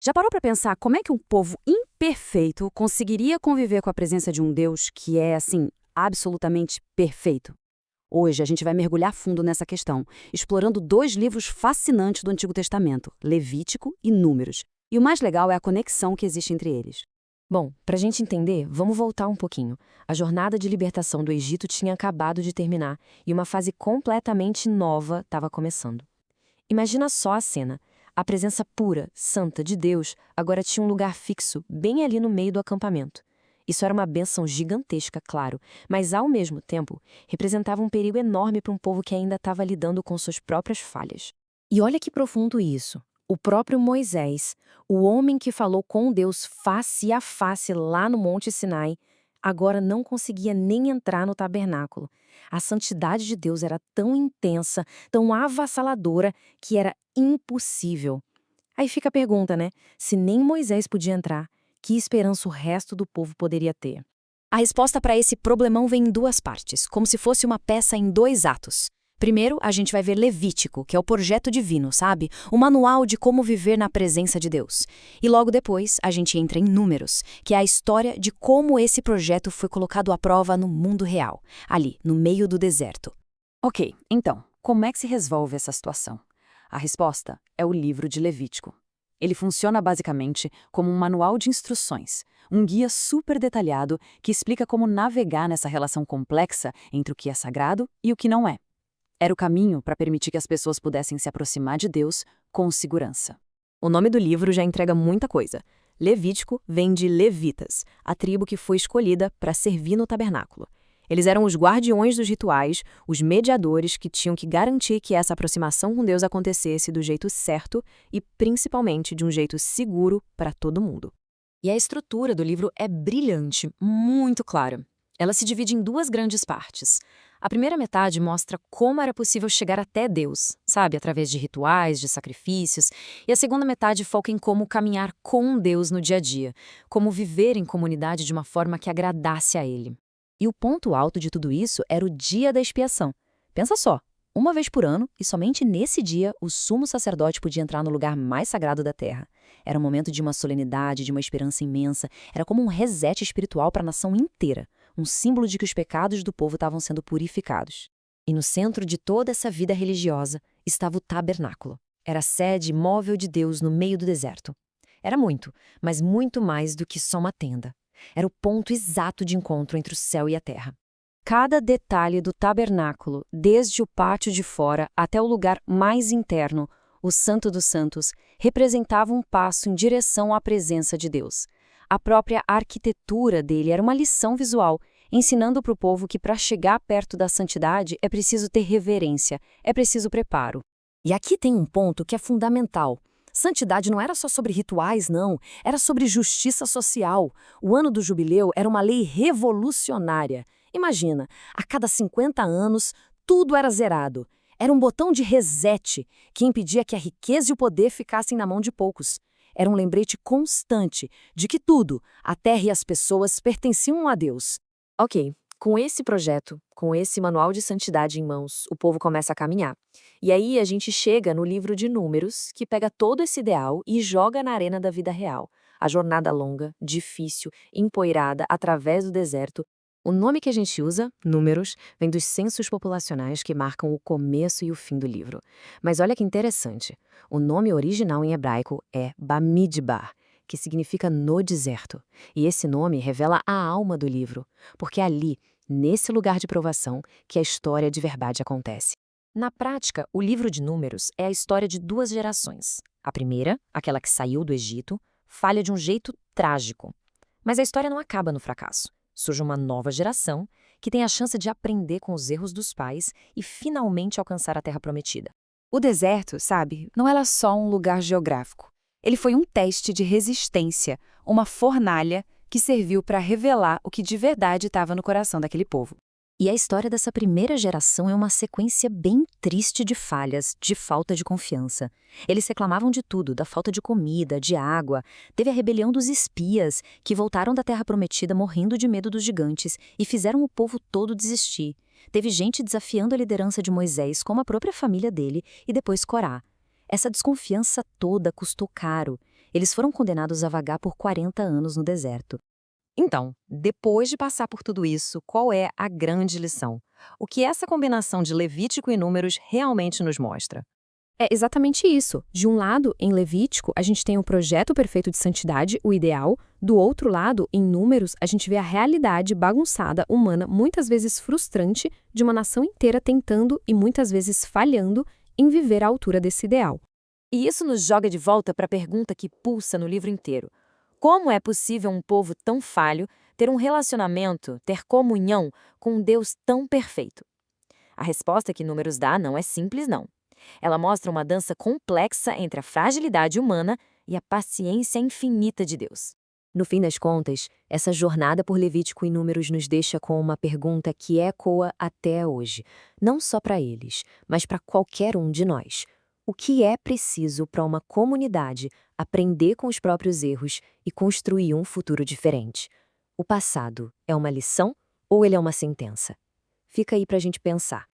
Já parou para pensar como é que um povo imperfeito conseguiria conviver com a presença de um Deus que é, assim, absolutamente perfeito? Hoje a gente vai mergulhar fundo nessa questão, explorando dois livros fascinantes do Antigo Testamento, Levítico e Números. E o mais legal é a conexão que existe entre eles. Bom, para a gente entender, vamos voltar um pouquinho. A jornada de libertação do Egito tinha acabado de terminar e uma fase completamente nova estava começando. Imagina só a cena. A presença pura, santa de Deus agora tinha um lugar fixo, bem ali no meio do acampamento. Isso era uma bênção gigantesca, claro, mas ao mesmo tempo representava um perigo enorme para um povo que ainda estava lidando com suas próprias falhas. E olha que profundo isso. O próprio Moisés, o homem que falou com Deus face a face lá no Monte Sinai, agora não conseguia nem entrar no tabernáculo. A santidade de Deus era tão intensa, tão avassaladora, que era impossível. Aí fica a pergunta, né? Se nem Moisés podia entrar, que esperança o resto do povo poderia ter? A resposta para esse problemão vem em duas partes, como se fosse uma peça em dois atos. Primeiro, a gente vai ver Levítico, que é o projeto divino, sabe? O manual de como viver na presença de Deus. E logo depois, a gente entra em Números, que é a história de como esse projeto foi colocado à prova no mundo real, ali, no meio do deserto. Ok, então, como é que se resolve essa situação? A resposta é o livro de Levítico. Ele funciona basicamente como um manual de instruções, um guia super detalhado que explica como navegar nessa relação complexa entre o que é sagrado e o que não é. Era o caminho para permitir que as pessoas pudessem se aproximar de Deus com segurança. O nome do livro já entrega muita coisa. Levítico vem de levitas, a tribo que foi escolhida para servir no tabernáculo. Eles eram os guardiões dos rituais, os mediadores que tinham que garantir que essa aproximação com Deus acontecesse do jeito certo e, principalmente, de um jeito seguro para todo mundo. E a estrutura do livro é brilhante, muito clara. Ela se divide em duas grandes partes. A primeira metade mostra como era possível chegar até Deus, sabe, através de rituais, de sacrifícios, e a segunda metade foca em como caminhar com Deus no dia a dia, como viver em comunidade de uma forma que agradasse a Ele. E o ponto alto de tudo isso era o dia da expiação. Pensa só, uma vez por ano, e somente nesse dia, o sumo sacerdote podia entrar no lugar mais sagrado da terra. Era um momento de uma solenidade, de uma esperança imensa, era como um reset espiritual para a nação inteira, um símbolo de que os pecados do povo estavam sendo purificados. E no centro de toda essa vida religiosa estava o tabernáculo. Era a sede móvel de Deus no meio do deserto. Era muito, mas muito mais do que só uma tenda. Era o ponto exato de encontro entre o céu e a terra. Cada detalhe do tabernáculo, desde o pátio de fora até o lugar mais interno, o Santo dos Santos, representava um passo em direção à presença de Deus. A própria arquitetura dele era uma lição visual, ensinando para o povo que para chegar perto da santidade é preciso ter reverência, é preciso preparo. E aqui tem um ponto que é fundamental. Santidade não era só sobre rituais, não. Era sobre justiça social. O ano do jubileu era uma lei revolucionária. Imagina, a cada 50 anos, tudo era zerado. Era um botão de reset que impedia que a riqueza e o poder ficassem na mão de poucos. Era um lembrete constante de que tudo, a terra e as pessoas, pertenciam a Deus. Ok, com esse projeto, com esse manual de santidade em mãos, o povo começa a caminhar. E aí a gente chega no livro de Números, que pega todo esse ideal e joga na arena da vida real. A jornada longa, difícil, empoeirada, através do deserto. O nome que a gente usa, Números, vem dos censos populacionais que marcam o começo e o fim do livro. Mas olha que interessante. O nome original em hebraico é Bamidbar, que significa no deserto. E esse nome revela a alma do livro, porque é ali, nesse lugar de provação, que a história de verdade acontece. Na prática, o livro de Números é a história de duas gerações. A primeira, aquela que saiu do Egito, falha de um jeito trágico. Mas a história não acaba no fracasso. Surge uma nova geração que tem a chance de aprender com os erros dos pais e finalmente alcançar a Terra Prometida. O deserto, sabe, não era só um lugar geográfico. Ele foi um teste de resistência, uma fornalha que serviu para revelar o que de verdade estava no coração daquele povo. E a história dessa primeira geração é uma sequência bem triste de falhas, de falta de confiança. Eles reclamavam de tudo, da falta de comida, de água. Teve a rebelião dos espias, que voltaram da Terra Prometida morrendo de medo dos gigantes e fizeram o povo todo desistir. Teve gente desafiando a liderança de Moisés, como a própria família dele, e depois Corá. Essa desconfiança toda custou caro. Eles foram condenados a vagar por 40 anos no deserto. Então, depois de passar por tudo isso, qual é a grande lição? O que essa combinação de Levítico e Números realmente nos mostra? É exatamente isso. De um lado, em Levítico, a gente tem o projeto perfeito de santidade, o ideal. Do outro lado, em Números, a gente vê a realidade bagunçada, humana, muitas vezes frustrante, de uma nação inteira tentando e muitas vezes falhando em viver à altura desse ideal. E isso nos joga de volta para a pergunta que pulsa no livro inteiro. Como é possível um povo tão falho ter um relacionamento, ter comunhão com um Deus tão perfeito? A resposta que Números dá não é simples, não. Ela mostra uma dança complexa entre a fragilidade humana e a paciência infinita de Deus. No fim das contas, essa jornada por Levítico e Números nos deixa com uma pergunta que ecoa até hoje, não só para eles, mas para qualquer um de nós. O que é preciso para uma comunidade aprender com os próprios erros e construir um futuro diferente? O passado é uma lição ou ele é uma sentença? Fica aí para a gente pensar.